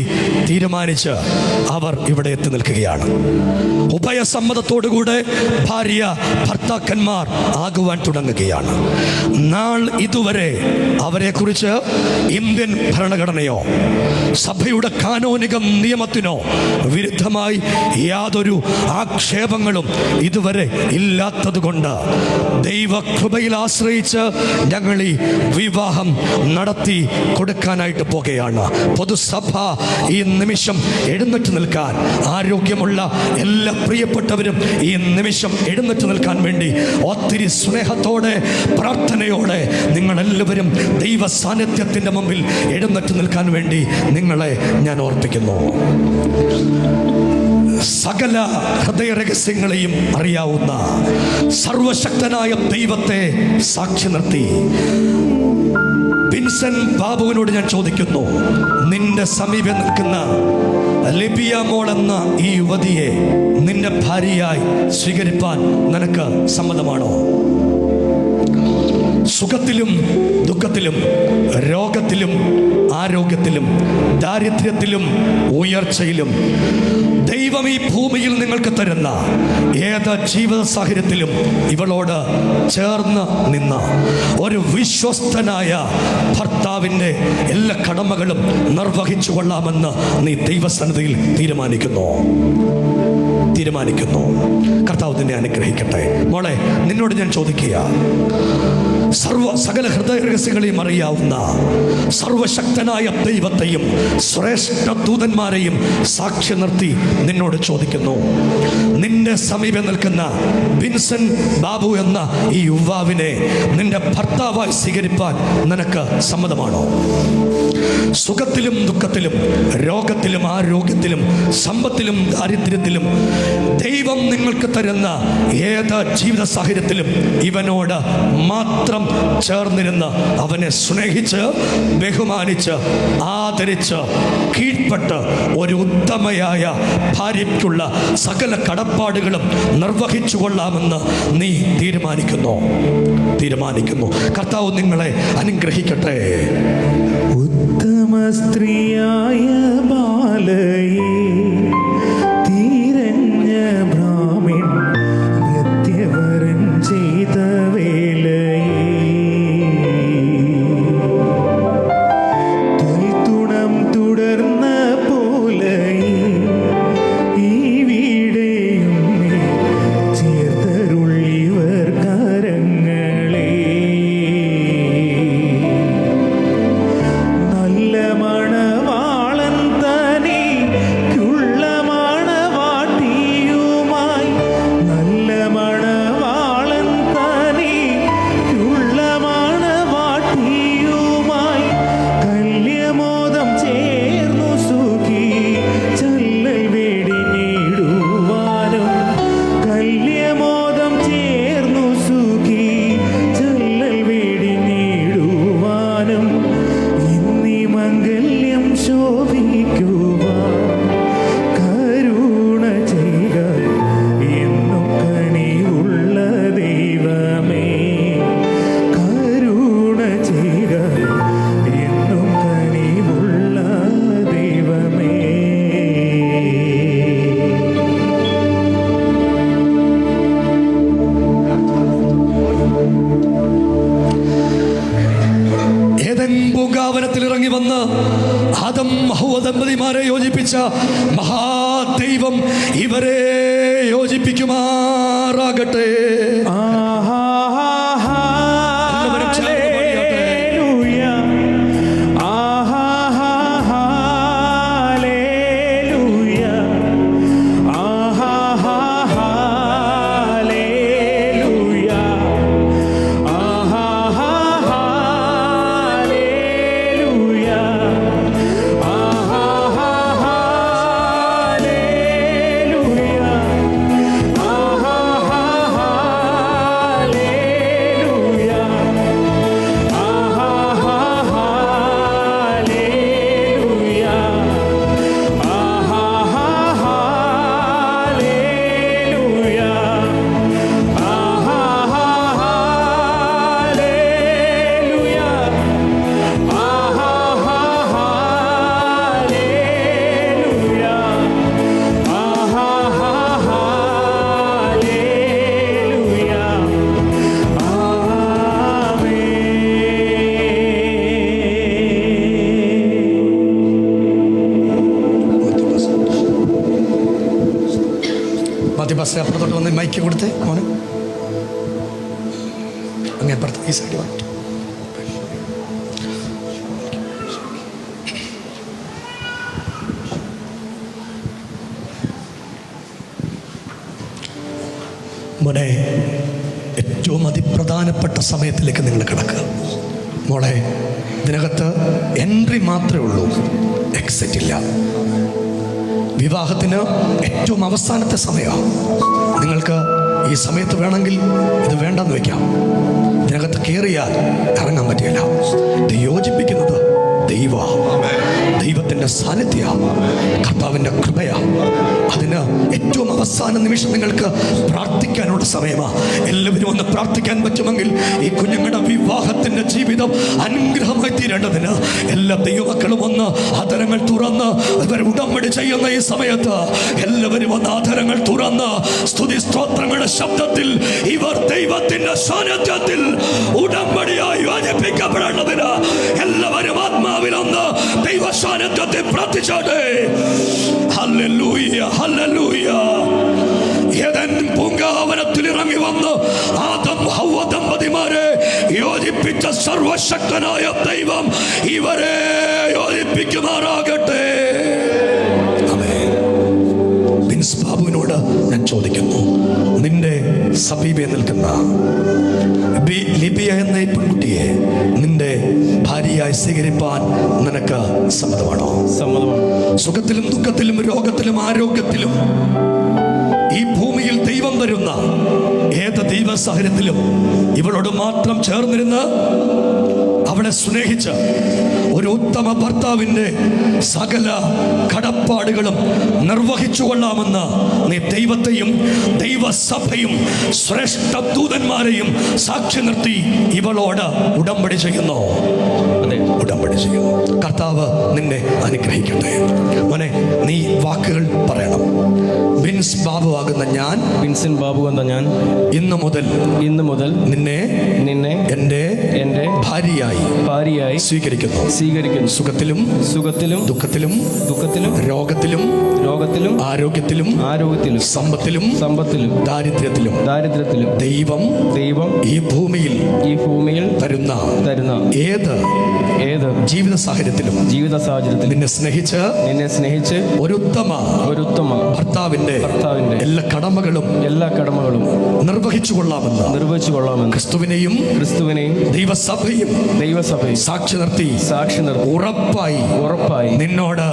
തീരുമാനിച്ച് അവർ ഇവിടെ എത്തി നിൽക്കുകയാണ്. ഉഭയസമ്മതത്തോടുകൂടെ ഭാര്യ ഭർത്താക്കന്മാർ ആകുവാൻ തുടങ്ങുകയാണ്. നാൾ ഇതുവരെ അവരെക്കുറിച്ച് ഇന്ത്യൻ ഭരണഘടനയോ സഭയുടെ കാനോനിക നിയമത്തിനോ വിരുദ്ധമായി യാതൊരു ആക്ഷേപങ്ങളും ഇതുവരെ ഇല്ലാത്തതുകൊണ്ട് ദൈവകൃപയിൽ ആശ്രയിച്ച് ഞങ്ങൾ ഈ വിവാഹം നടത്തി കൊടുക്കാനായിട്ട് പോകുകയാണ്. പൊതുസഭ ഈ നിമിഷം എഴുന്നേറ്റ് നിൽക്കാൻ, ആരോഗ്യമുള്ള എല്ലാ പ്രിയപ്പെട്ടവരും ഈ നിമിഷം എഴുന്നേറ്റ് നിൽക്കാൻ വേണ്ടി ഒത്തിരി സ്നേഹത്തോടെ പ്രാർത്ഥനയോടെ നിങ്ങളെല്ലാവരും ദൈവ സാന്നിധ്യത്തിൻ്റെ മുമ്പിൽ എഴുന്നേറ്റ് നിൽക്കാൻ വേണ്ടി നിങ്ങളെ ഞാൻ ഓർപ്പിക്കുന്നു. സകല ഹൃദയ രഹസ്യങ്ങളെയും അറിയാവുന്ന സർവശക്തനായ ദൈവത്തെ സാക്ഷി നിർത്തി ബിൻസൻ ബാബുവിനോട് ഞാൻ ചോദിക്കുന്നു, നിന്റെ സമീപം നിൽക്കുന്ന ലിബിയ മോൾ എന്ന ഈ യുവതിയെ നിന്റെ ഭാര്യയായി സ്വീകരിപ്പാൻ നിനക്ക് സമ്മതമാണോ? സുഖത്തിലും ദുഃഖത്തിലും രോഗത്തിലും ആരോഗ്യത്തിലും ദാരിദ്ര്യത്തിലും ഉയർച്ചയിലും ദൈവം ഈ ഭൂമിയിൽ നിങ്ങൾക്ക് തരുന്ന ഏത് ജീവിത സാഹചര്യത്തിലും ഇവളോട് ചേർന്ന് നിന്ന ഒരു വിശ്വസ്തനായ ഭർത്താവിൻ്റെ എല്ലാ കടമകളും നിർവഹിച്ചു കൊള്ളാമെന്ന് നീ ദൈവസന്നിധിയിൽ തീരുമാനിക്കുന്നു. കർത്താവ് നിന്നെ അനുഗ്രഹിക്കട്ടെ. മോളെ, നിന്നോട് ഞാൻ ചോദിക്കുക, സകല ഹൃദയ രഹസ്യങ്ങളെയും അറിയാവുന്ന സർവശക്തനായ ദൈവത്തെയും ശ്രേഷ്ഠ ദൂതന്മാരെയും സാക്ഷി നിർത്തി നിന്നോട് ചോദിക്കുന്നു, നിന്റെ സമീപം നിൽക്കുന്ന ബിൻസൻ ബാബു എന്ന ഈ യുവാവിനെ നിന്റെ ഭർത്താവായി സ്വീകരിപ്പാൻ നിനക്ക് സമ്മതമാണോ? സുഖത്തിലും ദുഃഖത്തിലും രോഗത്തിലും ആരോഗ്യത്തിലും സമ്പത്തിലും ദാരിദ്ര്യത്തിലും ദൈവം നിങ്ങൾക്ക് തരുന്ന ഏത് ജീവിത സാഹചര്യത്തിലും ഇവനോട് മാത്രം ചേർന്നിരുന്ന് അവനെ സ്നേഹിച്ച് ബഹുമാനിച്ച് ആദരിച്ച് കീഴ്പ്പെട്ട് ഒരു ഉത്തമയായ ഭാര്യയ്ക്കുള്ള സകല കടപ്പാടുകളും നിർവഹിച്ചു കൊള്ളാമെന്ന് നീ തീരുമാനിക്കുന്നു. കർത്താവ് നിങ്ങളെ അനുഗ്രഹിക്കട്ടെ. ഉത്തമ സ്ത്രീയായ ബാലയെ തിരഞ്ഞ ബ്രാഹ്മൺ പ്രത്യവരൻ ചെയ്ത വേലയെ തുണ സ്നേഹിച്ച മഹാദൈവം ഇവരെ യോജിപ്പിക്കുമാറാകട്ടെ. എല്ലാവരും ചേർന്ന് പാടിയാട്ടെ. ബസ് അപ്പുറത്തോട്ട് വന്ന് മൈക്ക് കൊടുത്ത് മോനെ അങ്ങ് അപ്പുറത്ത് ഈ സൈഡ് വന്നിട്ട് മോനെ, ഏറ്റവും അതിപ്രധാനപ്പെട്ട സമയത്തിലേക്ക് നിങ്ങൾ കിടക്കുക. മോളെ, ഇതിനകത്ത് എൻട്രി മാത്രമേ ഉള്ളൂ, എക്സിറ്റ് ഇല്ല. വിവാഹത്തിന് ഏറ്റവും അവസാനത്തെ സമയമാണ്. നിങ്ങൾക്ക് ഈ സമയത്ത് വേണമെങ്കിൽ ഇത് വേണ്ടെന്ന് വയ്ക്കാം. ഇതിനകത്ത് കയറിയാൽ ഇറങ്ങാൻ പറ്റില്ല. ഇത് യോജിപ്പിക്കുന്നത് ദൈവത്തിൻ്റെ സാന്നിധ്യമാണ്, കർത്താവിൻ്റെ കൃപയാണ്. അതിന് ഏറ്റവും അവസാന നിമിഷം നിങ്ങൾക്ക് പ്രാർത്ഥിക്കാനുള്ള സമയമാണ്. എല്ലാവരും ഒന്ന് പ്രാർത്ഥിക്കാൻ പറ്റുമെങ്കിൽ ഈ കുഞ്ഞുങ്ങളുടെ വിവാഹത്തിൻ്റെ ജീവിതം അനുഗ്രഹമായി തീരേണ്ടതിന് എല്ലാ ദൈവമക്കളും ഒന്ന് ആദരങ്ങൾ തുറന്ന് ഇവർ ഉടമ്പടി ചെയ്യുന്ന ഈ സമയത്ത് എല്ലാവരും ഒന്ന് ആദരങ്ങൾ തുറന്ന് സ്തുതി സ്തോത്രങ്ങളുടെ ശബ്ദത്തിൽ ഇവർ ദൈവത്തിൻ്റെ സാന്നിധ്യത്തിൽ ഉടമ്പടിയായി യോജിപ്പിക്കപ്പെടേണ്ടതിന് എല്ലാവരും ആത്മാവിലൊന്ന് ദൈവ സാന്നിധ്യത്തെ പ്രാർത്ഥിച്ചാട്ടെ. Hallelujah, hallelujah. ഏദൻ പൂങ്കാവനത്തിൽ ഇറങ്ങി വന്ന് ആദം ഹവ്വ ദമ്പതിമാരെ യോജിപ്പിച്ച സർവശക്തനായ ദൈവം ഇവരെ യോജിപ്പിക്കുമാറാകട്ടെ. ആമേൻ. ബിൻസ് ബാബുവിനോട് ഞാൻ ചോദിക്കുന്നു, നിന്റെ സമീപേ നിൽക്കുന്ന ലിബിയ എന്ന ഈ പെൺകുട്ടിയെ നിന്റെ ഭാര്യയായി സ്വീകരിപ്പാൻ നിനക്ക് സമ്മതമാണോ? സമ്മതമാണ്. സുഖത്തിലും ദുഃഖത്തിലും രോഗത്തിലും ആരോഗ്യത്തിലും ഈ ഭൂമിയിൽ ദൈവം തരുന്ന ഏത് ദൈവ സാഹചര്യത്തിലും ഇവളോട് മാത്രം ചേർന്നിരുന്ന് അവളെ സ്നേഹിച്ച് ഒരു ഉത്തമ ഭർത്താവിൻ്റെ സകല കടപ്പാടുകളും നിർവഹിച്ചു കൊള്ളാമെന്ന് നീ ദൈവത്തെയും ദൈവസഭയും ശ്രേഷ്ഠ ദൂതന്മാരെയും സാക്ഷി നിർത്തി ഇവളോട് ഉടമ്പടി ചെയ്യുന്നു. അതെ, ഉടമ്പടി ചെയ്യുന്നു. കർത്താവ് നിന്നെ അനുഗ്രഹിക്കട്ടെ. മോനെ, നീ വാക്കുകൾ പറയണം. ബിൻസ് ബാബു ആകുന്ന ഞാൻ, വിൻസെന്റ് ബാബു എന്ന ഞാൻ ഇന്നു മുതൽ നിന്നെ എൻ്റെ ഭാര്യയായി സ്വീകരിക്കുന്നു. സുഖത്തിലും ദുഃഖത്തിലും രോഗത്തിലും ആരോഗ്യത്തിലും സമ്പത്തിലും ദാരിദ്ര്യത്തിലും ദൈവം ഈ ഭൂമിയിൽ തരുന്ന ഏത് ജീവിത സാഹചര്യത്തിലും നിന്നെ സ്നേഹിച്ച് ഒരു ഉത്തമ ഭർത്താവിന്റെ എല്ലാ കടമകളും നിർവഹിച്ചു കൊള്ളാമെന്ന് ക്രിസ്തുവിനെയും ദൈവസഭയും സാക്ഷി നിർത്തി ഉറപ്പായി നിന്നോട്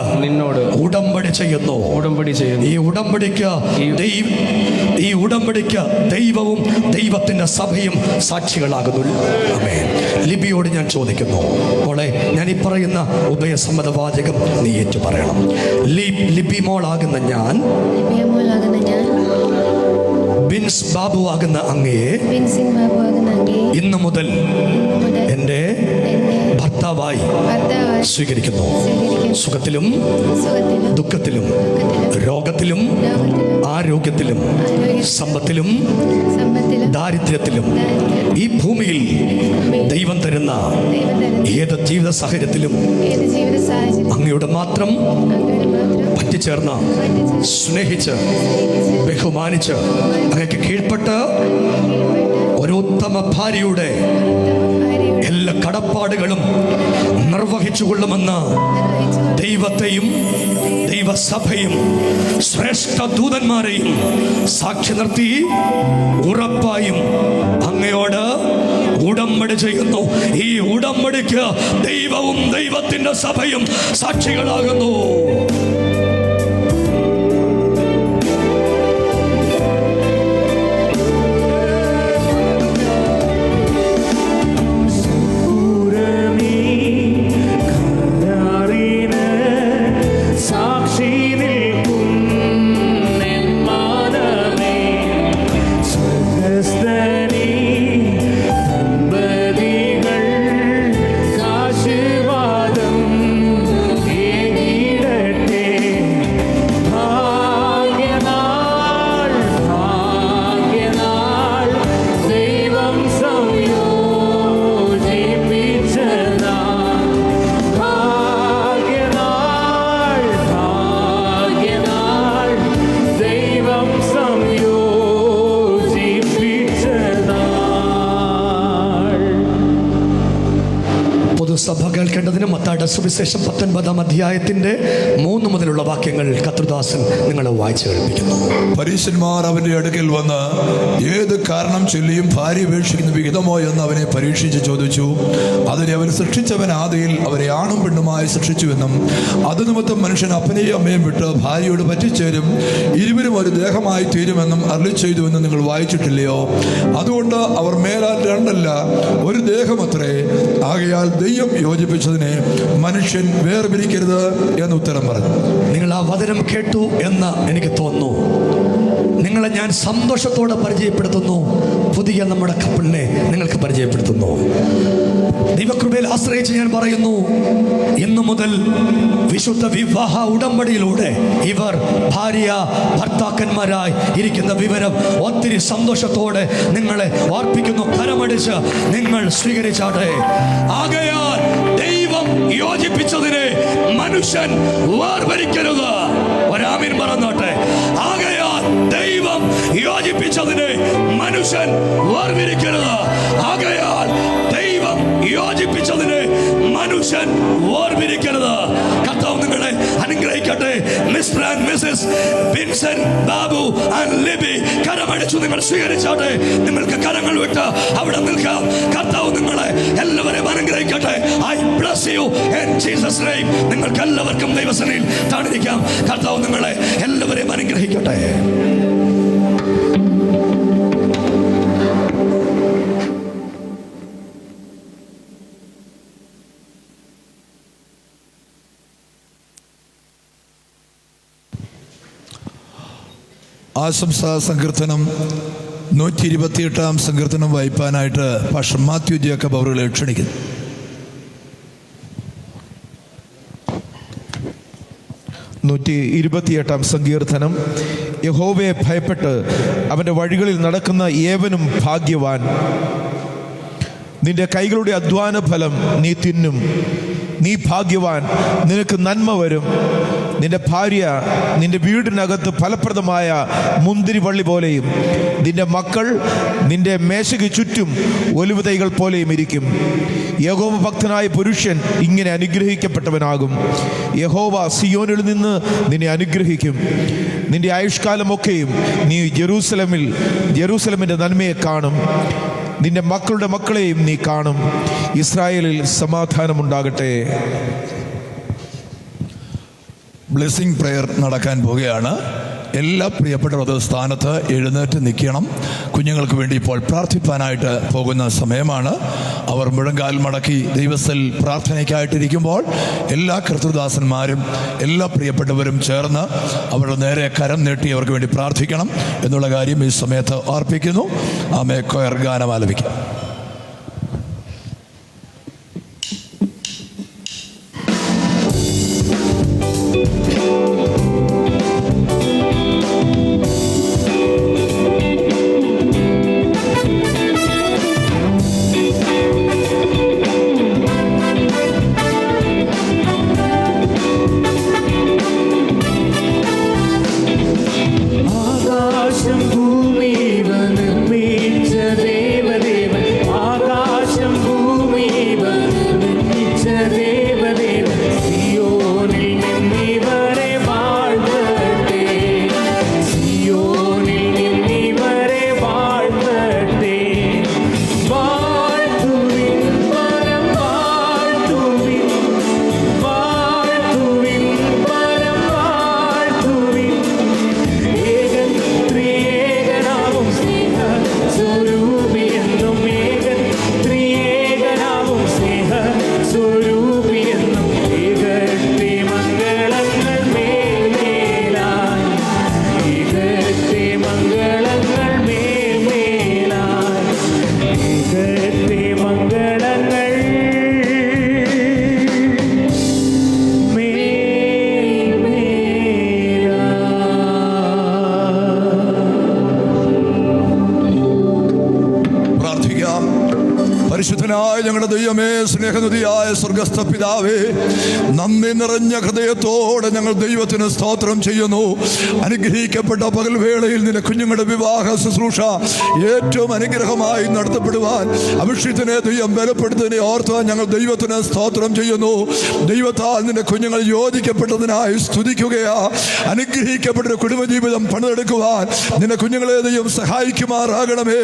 ഉടമ്പടി ചെയ്യുന്നു. ഈ ഉടമ്പടിക്ക് ദൈവവും ദൈവത്തിന്റെ സഭയും സാക്ഷികളാകുന്നു. ആമേൻ. ലിബിയോട് ഞാൻ ചോദിക്കുന്നു, മോളെ, ഞാൻ ഈ പറയുന്ന ഉഭയസമ്മത വാചകം നീ ഏറ്റു പറയണം. ലിബി മോളാകുന്ന ഞാൻ ബിൻസ് ബാബു ആകുന്ന അങ്ങയെ ഇന്നു മുതൽ എൻ്റെ ഭർത്താവായി സ്വീകരിക്കുന്നു. സുഖത്തിലും ദുഃഖത്തിലും രോഗത്തിലും ആരോഗ്യത്തിലും സമ്പത്തിലും ദാരിദ്ര്യത്തിലും ഈ ഭൂമിയിൽ ദൈവം തരുന്ന ഏത് ജീവിത സാഹചര്യത്തിലും അങ്ങയുടെ മാത്രം പറ്റിച്ചേർന്ന് സ്നേഹിച്ച് ബഹുമാനിച്ച് അങ്ങേക്ക് കീഴ്പ്പെട്ട് ഒരു ഉത്തമ ഭാര്യയുടെ എല്ലാ കടപ്പാടുകളും നിർവഹിച്ചുകൊള്ളുമെന്ന് ദൈവത്തെയും ദൈവസഭയും ശ്രേഷ്ഠ ദൂതന്മാരെയും സാക്ഷി നിർത്തി ഉറപ്പായും അങ്ങയോട് ഉടമ്പടി ചെയ്യുന്നു. ഈ ഉടമ്പടിക്ക് ദൈവവും ദൈവത്തിന്റെ സഭയും സാക്ഷികളാകുന്നു. സഭ കേൾക്കേണ്ടതിന് മത്തായിയുടെ സുവിശേഷം 19-ാം അധ്യായത്തിന്റെ 3 മുതലുള്ള വാക്യങ്ങൾ കർത്തൃദാസൻ നിങ്ങളെ വായിച്ചു കേൾപ്പിക്കുന്നു. പരീശന്മാർ അവന്റെ അടുക്കൽ വന്ന് ഏത് കാരണം ചൊല്ലിയും ഭാര്യ ഉപേക്ഷിക്കുന്ന വിഹിതമോ എന്ന് അവനെ പരീക്ഷിച്ച് ചോദിച്ചു. അതിനെ അവൻ സൃഷ്ടിച്ചവൻ ആദിയിൽ അവരെ ആണും പെണ്ണുമായി സൃഷ്ടിച്ചുവെന്നും അത് നിമിത്തം മനുഷ്യൻ അപ്പനെയും അമ്മയും വിട്ട് ഭാര്യയോട് പറ്റിച്ചേരും, ഇരുവരും ഒരു ദേഹമായി തീരുമെന്നും അരുളിച്ചെയ്തുവെന്ന് നിങ്ങൾ വായിച്ചിട്ടില്ലയോ? അതുകൊണ്ട് അവർ മേലാൽ രണ്ടല്ല ഒരു ദേഹമത്രേ. ആകയാൽ ദൈവം യോജിപ്പിച്ചതിനെ മനുഷ്യൻ വേർപിരിക്കരുത് എന്ന് ഉത്തരം പറഞ്ഞു. നിങ്ങൾ ആ വചനം കേട്ടു എന്ന് എനിക്ക് തോന്നുന്നു. നിങ്ങളെ ഞാൻ സന്തോഷത്തോടെ പരിചയപ്പെടുത്തുന്നു. പുതിയ നമ്മുടെ കപ്പിളിനെ നിങ്ങൾക്ക് പരിചയപ്പെടുത്തുന്നു. ദൈവകൃപയിൽ ആശ്രയിച്ച് ഞാൻ പറയുന്നു, ഇന്നു മുതൽ വിശുദ്ധ വിവാഹ ഉടമ്പടിയിലൂടെ ഇവർ ഭാര്യ ഭർത്താക്കന്മാരായി ഇരിക്കുന്ന വിവരം ഒത്തിരി സന്തോഷത്തോടെ നിങ്ങളെ ഓർപ്പിക്കുന്നു. കരമടിച്ച് നിങ്ങൾ സ്വീകരിച്ചാട്ടെ. ആകയാൽ ദൈവം യോജിപ്പിച്ചതിനെ മനുഷ്യൻ വേർതിരിക്കരുത്. ഒരാമീൻ പറഞ്ഞോട്ടെ. ആകയാൽ ദൈവം യോജിപ്പിച്ചതിനെ മനുഷ്യൻ വേർതിരിക്കരുത്. ആകയാൽ ദൈവം യോജിപ്പിച്ചതിനെ മനുഷ്യൻ വേർതിരിക്കരുത്. കർത്താവ് നിങ്ങളെ അനുഗ്രഹിക്കട്ടെ. Mr and Mrs Vinson Babu and Libi കരമടിച്ചു നിങ്ങൾ സ്വീകരിച്ചാട്ടെ. നിങ്ങൾക്ക് കരങ്ങൾ വിട്ട് അവിടെ നിൽക്കാം. കർത്താവ് നിങ്ങളെ എല്ലാവരെയും അനുഗ്രഹിക്കട്ടെ. I bless you in Jesus name. നിങ്ങൾക്ക് എല്ലാവർക്കും ദൈവസന്നിധിയിൽ താണിരിക്കാം. കർത്താവ് നിങ്ങളെ എല്ലാവരെയും അനുഗ്രഹിക്കട്ടെ. ആശംസാ സങ്കീർത്തനം 128-ാം സങ്കീർത്തനം വായിപ്പാനായിട്ട് പാസ്റ്റർ മാത്യു ജേക്കബ് അവരെ ക്ഷണിക്കുന്നു. 128-ാം സങ്കീർത്തനം. യഹോവയെ ഭയപ്പെട്ട് അവൻ്റെ വഴികളിൽ നടക്കുന്ന ഏവനും ഭാഗ്യവാൻ. നിന്റെ കൈകളുടെ അധ്വാന ഫലം നീ തിന്നും. നീ ഭാഗ്യവാൻ, നിനക്ക് നന്മ വരും. നിന്റെ ഭാര്യ നിന്റെ വീടിനകത്ത് ഫലപ്രദമായ മുന്തിരിവള്ളി പോലെയും നിന്റെ മക്കൾ നിന്റെ മേശയ്ക്ക് ചുറ്റും ഒലിവ് തൈകൾ പോലെയും ഇരിക്കും. യഹോവ ഭക്തനായ പുരുഷൻ ഇങ്ങനെ അനുഗ്രഹിക്കപ്പെട്ടവനാകും. യഹോവ സിയോനിൽ നിന്ന് നിന്നെ അനുഗ്രഹിക്കും. നിന്റെ ആയുഷ്കാലമൊക്കെയും നീ ജെറൂസലമിൻ്റെ നന്മയെ കാണും. നിന്റെ മക്കളുടെ മക്കളെയും നീ കാണും. ഇസ്രായേലിൽ സമാധാനമുണ്ടാകട്ടെ. ബ്ലെസ്സിങ് പ്രെയർ നടക്കാൻ പോവുകയാണ്. എല്ലാ പ്രിയപ്പെട്ടവർ സ്ഥാനത്ത് എഴുന്നേറ്റ് നിൽക്കണം. കുഞ്ഞുങ്ങൾക്ക് വേണ്ടി ഇപ്പോൾ പ്രാർത്ഥിപ്പാനായിട്ട് പോകുന്ന സമയമാണ്. അവർ മുഴങ്കാൽ മടക്കി ദൈവത്തിൽ പ്രാർത്ഥനയ്ക്കായിട്ടിരിക്കുമ്പോൾ എല്ലാ കർത്തൃദാസന്മാരും എല്ലാ പ്രിയപ്പെട്ടവരും ചേർന്ന് അവരുടെ നേരെ കരം നീട്ടി അവർക്ക് വേണ്ടി പ്രാർത്ഥിക്കണം എന്നുള്ള കാര്യം ഈ സമയത്ത് ഓർപ്പിക്കുന്നു. ആമേ കൊയർ ഗാനം ആലപിക്കാം. പരിശുദ്ധനായ ഞങ്ങളുടെ ദൈവമേ, സ്നേഹനിധിയായ സ്വർഗസ്ഥ പിതാവേ, നന്ദി നിറഞ്ഞ ഹൃദയത്തോടെ ഞങ്ങൾ ദൈവത്തിന് സ്തോത്രം ചെയ്യുന്നു. അനുഗ്രഹിക്കപ്പെട്ട പകൽവേളയിൽ നിന്റെ കുഞ്ഞുങ്ങളുടെ വിവാഹ ശുശ്രൂഷ ഏറ്റവും അനുഗ്രഹമായി നടത്തപ്പെടുവാൻ അഭിഷിക്തനെ ദൈവം ബലപ്പെടുത്തതിനെ ഓർത്ത് ഞങ്ങൾ ദൈവത്തിന് സ്തോത്രം ചെയ്യുന്നു. ദൈവത്താൽ നിന്റെ കുഞ്ഞുങ്ങൾ യോജിക്കപ്പെട്ടതിനായി സ്തുതിക്കുകയാ. അനുഗ്രഹിക്കപ്പെട്ടൊരു കുടുംബജീവിതം പണിതെടുക്കുവാൻ നിന്റെ കുഞ്ഞുങ്ങളെ ദൈവം സഹായിക്കുമാറാകണമേ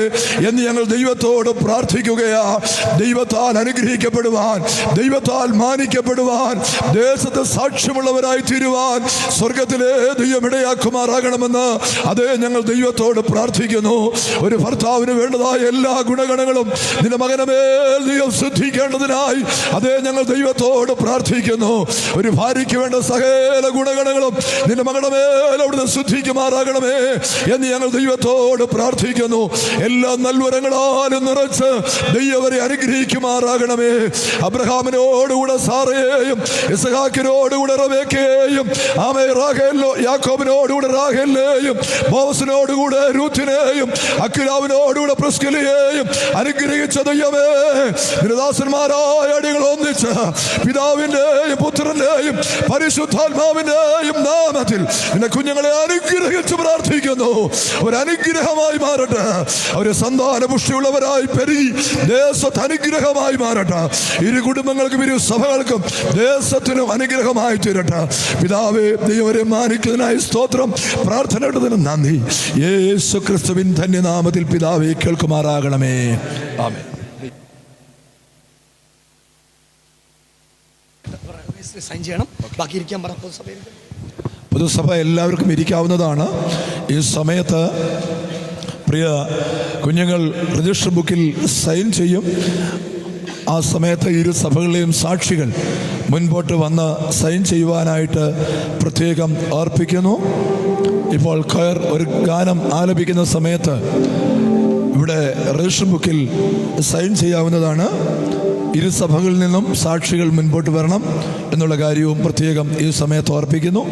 എന്ന് ഞങ്ങൾ ദൈവത്തോട് പ്രാർത്ഥിക്കുകയാ. ദൈവത്താൽ അനുഗ്രഹിക്കപ്പെടുവാൻ, ദൈവത്താൽ മാനിക്കപ്പെടുവാൻ, ദേശത്ത് സാക്ഷ്യമുള്ളവരായി തീരുവാൻ സ്വർഗത്തിലെ ദൈവം ഇടയാക്കുമാറാകണമെന്ന് അതേ ഞങ്ങൾ ദൈവത്തോട് പ്രാർത്ഥിക്കുന്നു. ഒരു ഭർത്താവിന് വേണ്ടതായ എല്ലാ ഗുണഗണങ്ങളും നിന്റെ മകനെ മേൽ ദൈവം ശ്രദ്ധിക്കേണ്ടതിനായി അതേ ഞങ്ങൾ ദൈവത്തോട് പ്രാർത്ഥിക്കുന്നു. ഒരു ഭാര്യയ്ക്ക് വേണ്ട സകല ഗുണഗണങ്ങളും നിന്റെ മകളുടെ മേൽ അവിടുന്ന് ശ്രദ്ധിക്കുമാറാകണമേ എന്ന് ഞങ്ങൾ ദൈവത്തോട് പ്രാർത്ഥിക്കുന്നു. എല്ലാ നൽവരങ്ങളാലും നിറച്ച് ദൈവവരെ അനുഗ്രഹിക്കുമാറാകണമേ. അബ്രഹാമിനോടുകൂടെ സാറയെയും ഇസഹാക്കിനോടുകൂടെ റബേക്കയെയും യാക്കോബിനോടുകൂടെ റാഹേലിനെയും ബോവസിനോടുകൂടെ രൂത്തിനെയും അക്വിലാവിനോടുകൂടെ പ്രിസ്കില്ലയെയും അനുഗ്രഹിച്ച ദൈവമേ, ദാസന്മാരായ അടികൾ ഒന്നിച്ച് പിതാവിന്റെയും പുത്രന്റെയും പരിശുദ്ധാത്മാവിന്റെയും നാമത്തിൽ നിന്റെ കുഞ്ഞുങ്ങളെ അനുഗ്രഹിച്ച് പ്രാർത്ഥിക്കുന്നു. ഒരനുഗ്രഹമായി മാറട്ടെ, അവര് സന്താന പുഷ്ടിയുള്ളവരായി പെരുകി ദേശത്ത് അനുഗ്രഹമായി മാറട്ടെ. ഇരു കുടുംബങ്ങൾക്കും ഇരു സഭകൾക്കും ദേശത്തിനും അനുഗ്രഹമായി തീരട്ടെ. പിതാവേ, ദൈവരെ മാനിക്കുന്നതിനായി സ്തോത്രം, പ്രാർത്ഥനയുടേതിന് നന്ദി. യേശു ക്രിസ്തുവിൻ ധന്യനാമത്തിൽ പിതാവേ കേൾക്കുമാറാകണമേ. ആമേൻ. സൈൻ ചെയ്യണം. ബാക്കി ഇരിക്കാൻ പറ. പൊതുസഭ എല്ലാവർക്കും ഇരിക്കാവുന്നതാണ്. ഈ സമയത്ത് പ്രിയ കുഞ്ഞുങ്ങൾ രജിസ്റ്റർ ബുക്കിൽ സൈൻ ചെയ്യും. ആ സമയത്ത് ഇരു സഭകളിലെയും സാക്ഷികൾ മുൻപോട്ട് വന്ന് സൈൻ ചെയ്യുവാനായിട്ട് പ്രത്യേകം ഓർപ്പിക്കുന്നു. ഇപ്പോൾ ഖയർ ഒരു ഗാനം ആലപിക്കുന്ന സമയത്ത് ഇവിടെ രജിസ്റ്റർ ബുക്കിൽ സൈൻ ചെയ്യാവുന്നതാണ്. ഇരു സഭകളിൽ നിന്നും സാക്ഷികൾ മുൻപോട്ട് വരണം എന്നുള്ള കാര്യവും പ്രത്യേകം ഈ സമയത്ത് ഓർപ്പിക്കുന്നു.